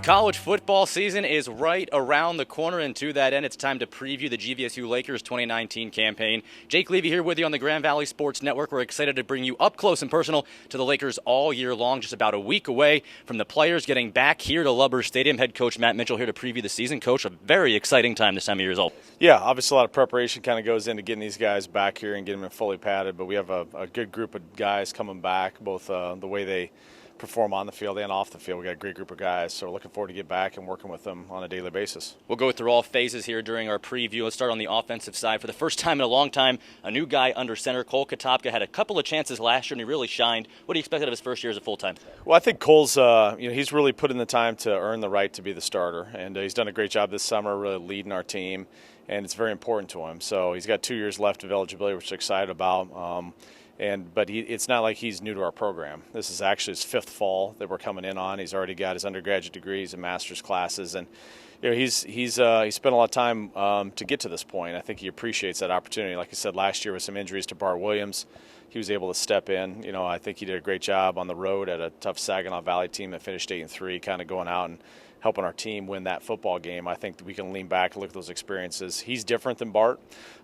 college football season is right around the corner, and to that end, it's time to preview the GVSU Lakers 2019 campaign. Jake Levy here with you on the Grand Valley Sports Network. We're excited to bring you up close and personal to the Lakers all year long, just about a week away from the players getting back here to Lubbers Stadium. Head coach Matt Mitchell here to preview the season. Coach, a very exciting time this time of year as well. Yeah, obviously a lot of preparation kind of goes into getting these guys back here and getting them fully padded, but we have a good group of guys coming back, both the way they perform on the field and off the field. We got a great group of guys, so we're looking forward to get back and working with them on a daily basis. We'll go through all phases here during our preview. Let's start on the offensive side. For the first time in a long time, a new guy under center. Cole Katopka had a couple of chances last year, and he really shined. What do you expect out of his first year as a full-time? Well, I think Cole's, he's really put in the time to earn the right to be the starter, and he's done a great job this summer really leading our team, and it's very important to him. So he's got 2 years left of eligibility, which we're excited about. But it's not like he's new to our program. This is actually his fifth fall that we're coming in on. He's already got his undergraduate degrees and master's classes, and he's spent a lot of time to get to this point. I think he appreciates that opportunity. Like I said, last year with some injuries to Bart Williams, he was able to step in. I think he did a great job on the road at a tough Saginaw Valley team that finished 8-3, kind of going out and helping our team win that football game. I think that we can lean back and look at those experiences. He's different than Bart.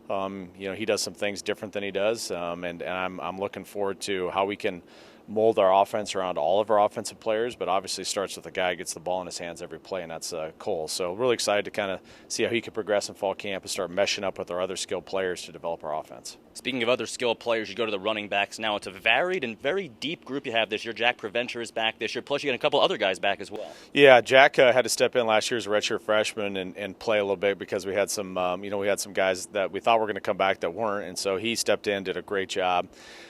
He does some things different than he does, and I'm looking forward to how we can mold our offense around all of our offensive players, but obviously starts with a guy who gets the ball in his hands every play, and that's Cole. So really excited to kind of see how he can progress in fall camp and start meshing up with our other skilled players to develop our offense. Speaking of other skilled players, you go to the running backs now. It's a varied and very deep group you have this year. Jack Preventer is back this year, plus you got a couple other guys back as well. Yeah, Jack had to step in last year as a redshirt freshman and play a little bit because we had some guys that we thought were going to come back that weren't, and so he stepped in, did a great job.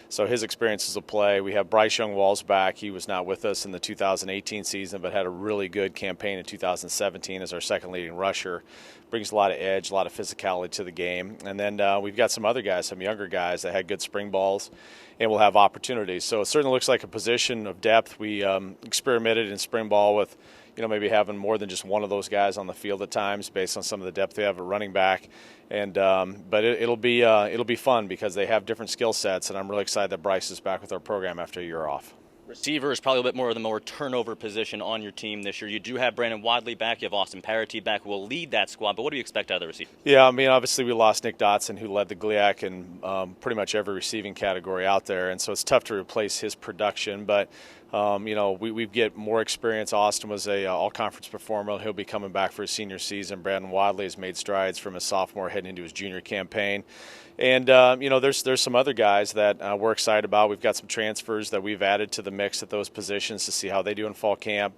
So his experiences will play. We have Bryce Young-Walls back. He was not with us in the 2018 season, but had a really good campaign in 2017 as our second leading rusher. Brings a lot of edge, a lot of physicality to the game. And then we've got some other guys, some younger guys that had good spring balls and will have opportunities. So it certainly looks like a position of depth. We experimented in spring ball with maybe having more than just one of those guys on the field at times based on some of the depth they have at running back. And but it'll be fun because they have different skill sets, and I'm really excited that Bryce is back with our program after a year off. Receiver is probably a bit more of the more turnover position on your team this year. You do have Brandon Wadley back. You have Austin Parity back who will lead that squad. But what do you expect out of the receiver? Yeah, obviously we lost Nick Dotson, who led the GLIAC in pretty much every receiving category out there. And so it's tough to replace his production. But, we get more experience. Austin was a all-conference performer. He'll be coming back for his senior season. Brandon Wadley has made strides from his sophomore heading into his junior campaign. And, there's some other guys that we're excited about. We've got some transfers that we've added to the mix at those positions to see how they do in fall camp,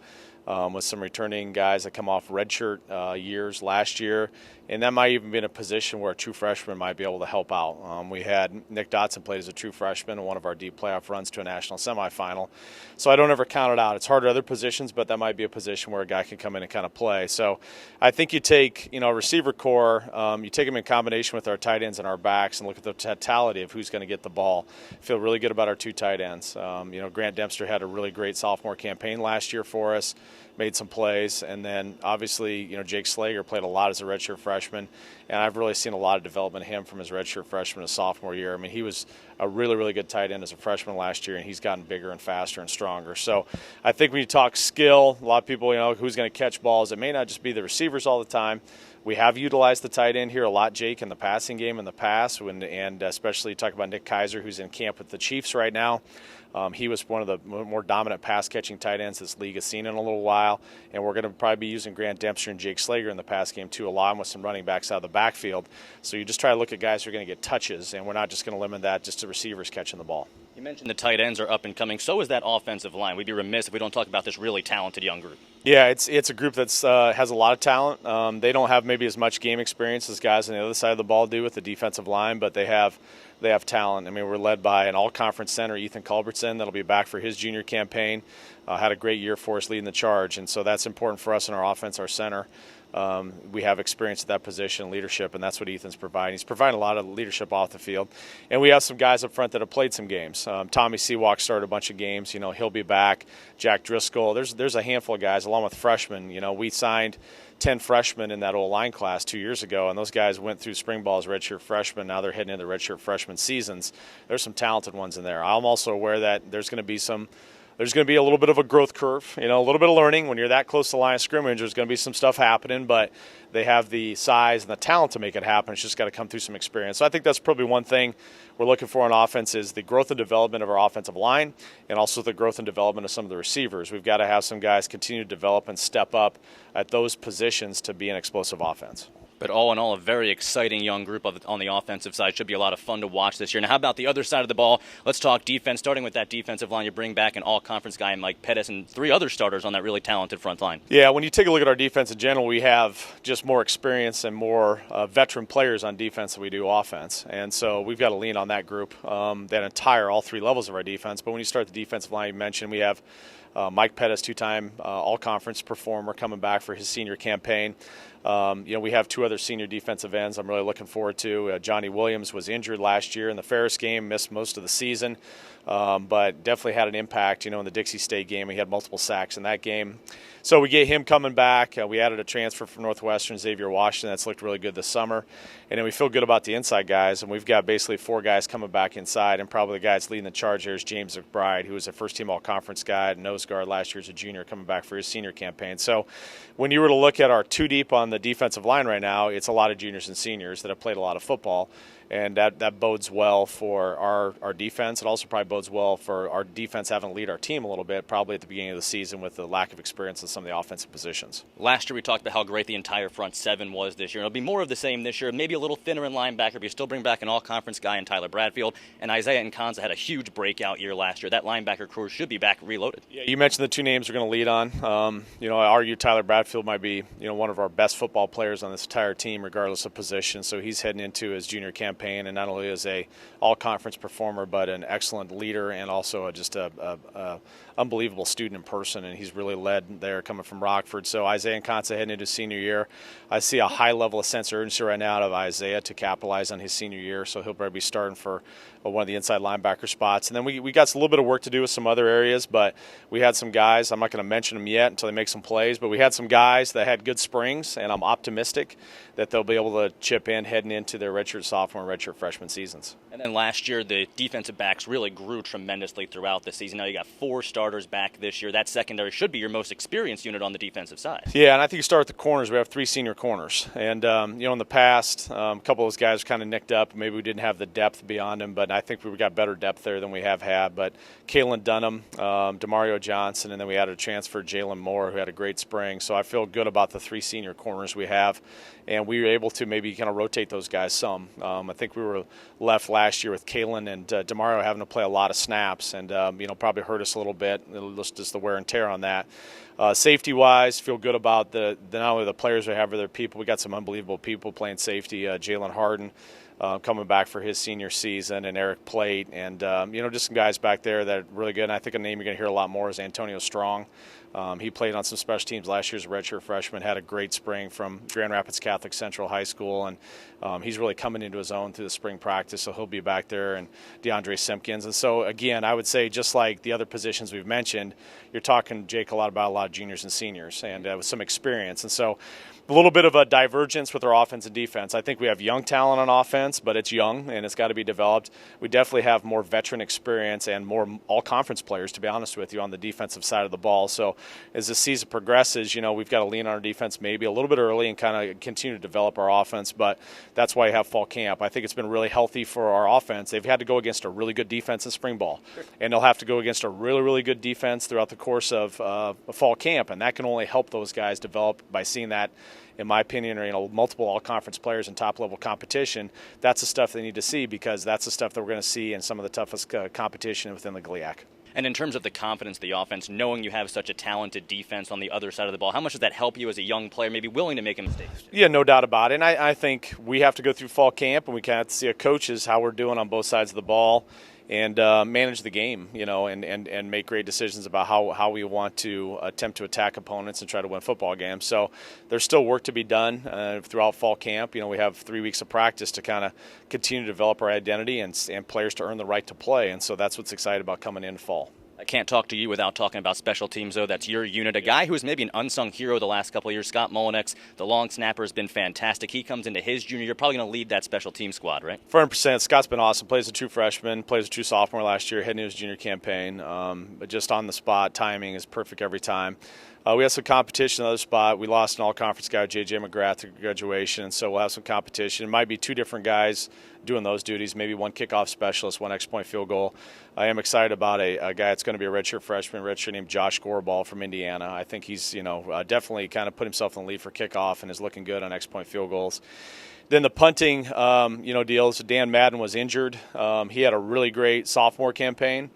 with some returning guys that come off redshirt years last year. And that might even be in a position where a true freshman might be able to help out. We had Nick Dotson played as a true freshman in one of our deep playoff runs to a national semifinal. So I don't ever count it out. It's hard at other positions, but that might be a position where a guy can come in and kind of play. So I think you take, a receiver core, you take them in combination with our tight ends and our backs and look at the totality of who's going to get the ball. Feel really good about our two tight ends. Grant Dempster had a really great sophomore campaign last year for us, made some plays, and then obviously, Jake Slager played a lot as a redshirt freshman, and I've really seen a lot of development of him from his redshirt freshman to sophomore year. I mean, he was a really, really good tight end as a freshman last year, and he's gotten bigger and faster and stronger. So I think when you talk skill, a lot of people, who's going to catch balls, it may not just be the receivers all the time. We have utilized the tight end here a lot, Jake, in the passing game in the past, and especially talk about Nick Kaiser, who's in camp with the Chiefs right now. He was one of the more dominant pass-catching tight ends this league has seen in a little while, and we're going to probably be using Grant Dempster and Jake Slager in the pass game too, along with some running backs out of the backfield. So you just try to look at guys who are going to get touches, and we're not just going to limit that just to receivers catching the ball. You mentioned the tight ends are up and coming. So is that offensive line. We'd be remiss if we don't talk about this really talented young group. Yeah, it's a group that's has a lot of talent. They don't have maybe as much game experience as guys on the other side of the ball do with the defensive line, but they have talent. I mean, we're led by an all-conference center, Ethan Culbertson, that'll be back for his junior campaign. Had a great year for us leading the charge, and so that's important for us in our offense, our center. We have experience at that position, leadership, and that's what Ethan's providing. He's providing a lot of leadership off the field. And we have some guys up front that have played some games. Tommy Seawalk started a bunch of games. He'll be back. Jack Driscoll. There's a handful of guys, along with freshmen. We signed 10 freshmen in that old line class 2 years ago, and those guys went through spring ball as redshirt freshmen. Now they're heading into redshirt freshman seasons. There's some talented ones in there. I'm also aware that there's going to be some there's going to be a little bit of a growth curve, a little bit of learning. When you're that close to the line of scrimmage, there's going to be some stuff happening, but they have the size and the talent to make it happen. It's just got to come through some experience. So I think that's probably one thing we're looking for on offense is the growth and development of our offensive line and also the growth and development of some of the receivers. We've got to have some guys continue to develop and step up at those positions to be an explosive offense. But all in all, a very exciting young group on the offensive side. Should be a lot of fun to watch this year. Now, how about the other side of the ball? Let's talk defense. Starting with that defensive line, you bring back an all-conference guy, Mike Pettis, and 3 other starters on that really talented front line. Yeah, when you take a look at our defense in general, we have just more experience and more veteran players on defense than we do offense. And so we've got to lean on that group, all 3 levels of our defense. But when you start the defensive line, you mentioned we have Mike Pettis, 2-time all-conference performer, coming back for his senior campaign. We have 2 other senior defensive ends I'm really looking forward to. Johnny Williams was injured last year in the Ferris game, missed most of the season, but definitely had an impact, in the Dixie State game. He had multiple sacks in that game. So we get him coming back. We added a transfer from Northwestern, Xavier Washington, that's looked really good this summer. And then we feel good about the inside guys, and we've got basically 4 guys coming back inside, and probably the guys leading the charge here is James McBride, who was a first-team all-conference guy, nose guard last year as a junior, coming back for his senior campaign. So when you were to look at our 2 deep on the defensive line right now, it's a lot of juniors and seniors that have played a lot of football. And that bodes well for our defense. It also probably bodes well for our defense having to lead our team a little bit, probably at the beginning of the season with the lack of experience in some of the offensive positions. Last year we talked about how great the entire front 7 was this year. It'll be more of the same this year, maybe a little thinner in linebacker, but you still bring back an all-conference guy in Tyler Bradfield. And Isaiah Nkansa had a huge breakout year last year. That linebacker crew should be back reloaded. Yeah, you mentioned the 2 names we're going to lead on. I argue Tyler Bradfield might be one of our best football players on this entire team, regardless of position. So he's heading into his junior campaign, and not only is a all-conference performer, but an excellent leader and also just a unbelievable student in person, and he's really led there coming from Rockford. So Isaiah Nkansa heading into senior year. I see a high level of sense of urgency right now out of Isaiah to capitalize on his senior year, so he'll probably be starting for one of the inside linebacker spots. And then we got a little bit of work to do with some other areas, but we had some guys, I'm not going to mention them yet until they make some plays, but we had some guys that had good springs, and I'm optimistic that they'll be able to chip in heading into their redshirt sophomore and redshirt freshman seasons. And then last year, the defensive backs really grew tremendously throughout the season. Now you got 4 starters back this year. That secondary should be your most experienced unit on the defensive side. Yeah, and I think you start with the corners. We have 3 senior corners. And, in the past, a couple of those guys were kind of nicked up. Maybe we didn't have the depth beyond them, but I think we got better depth there than we have had. But Kalen Dunham, Demario Johnson, and then we added a transfer, Jalen Moore, who had a great spring. So I feel good about the 3 senior corners we have. And we were able to maybe kind of rotate those guys some. I think we were left last year with Kalen and Demario having to play a lot of snaps and, probably hurt us a little bit. Just the wear and tear on that. Safety-wise, feel good about not only the players we have, but their people. We got some unbelievable people playing safety. Jalen Harden coming back for his senior season, and Eric Plate, and just some guys back there that are really good. And I think a name you're going to hear a lot more is Antonio Strong. He played on some special teams last year as a redshirt freshman, had a great spring from Grand Rapids Catholic Central High School, and he's really coming into his own through the spring practice, so he'll be back there, and DeAndre Simpkins. And so, again, I would say just like the other positions we've mentioned, you're talking, Jake, a lot of juniors and seniors and with some experience. And so a little bit of a divergence with our offense and defense. I think we have young talent on offense, but it's young and it's got to be developed. We definitely have more veteran experience and more all-conference players, to be honest with you, on the defensive side of the ball. So as the season progresses, we've got to lean on our defense maybe a little bit early and kind of continue to develop our offense, but that's why you have fall camp. I think it's been really healthy for our offense. They've had to go against a really good defense in spring ball, and they'll have to go against a really, really good defense throughout the course of fall camp, and that can only help those guys develop by seeing that, in my opinion, or multiple all-conference players in top-level competition. That's the stuff they need to see, because that's the stuff that we're going to see in some of the toughest competition within the GLIAC. And in terms of the confidence of the offense, knowing you have such a talented defense on the other side of the ball, how much does that help you as a young player, maybe willing to make a mistake? Yeah, no doubt about it. And I think we have to go through fall camp, and we kind of have to see our coaches how we're doing on both sides of the ball, and manage the game, and make great decisions about how we want to attempt to attack opponents and try to win football games. So there's still work to be done throughout fall camp. We have 3 weeks of practice to kind of continue to develop our identity and players to earn the right to play. And so that's what's exciting about coming in fall. I can't talk to you without talking about special teams, though. That's your unit. A guy who's maybe an unsung hero the last couple of years, Scott Mullinex, the long snapper, has been fantastic. He comes into his junior year, probably going to lead that special team squad, right? 100%. Scott's been awesome. Plays a true freshman, plays a true sophomore last year, heading into his junior campaign. But just on the spot, timing is perfect every time. We have some competition in the other spot. We lost an all-conference guy, J.J. McGrath, at graduation, and so we'll have some competition. It might be two different guys doing those duties, maybe one kickoff specialist, one extra point field goal. I am excited about a guy that's going to be a redshirt freshman, named Josh Gorball from Indiana. I think he's definitely kind of put himself in the lead for kickoff and is looking good on extra point field goals. Then the punting, deals. Dan Madden was injured. He had a really great sophomore campaign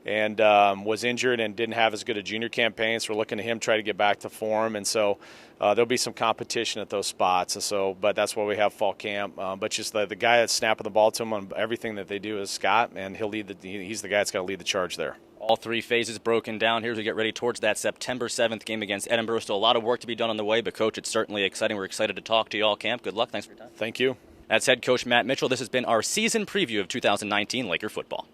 and was injured and didn't have as good a junior campaign, so we're looking to him try to get back to form. And so there'll be some competition at those spots. And so, but that's why we have fall camp. But just the guy that's snapping the ball to him on everything that they do is Scott, and he's the guy that's got to lead the charge there. All three phases broken down here as we get ready towards that September 7th game against Edinburgh. Still a lot of work to be done on the way, but, Coach, it's certainly exciting. We're excited to talk to you all camp. Good luck. Thanks for your time. Thank you. That's head coach Matt Mitchell. This has been our season preview of 2019 Laker football.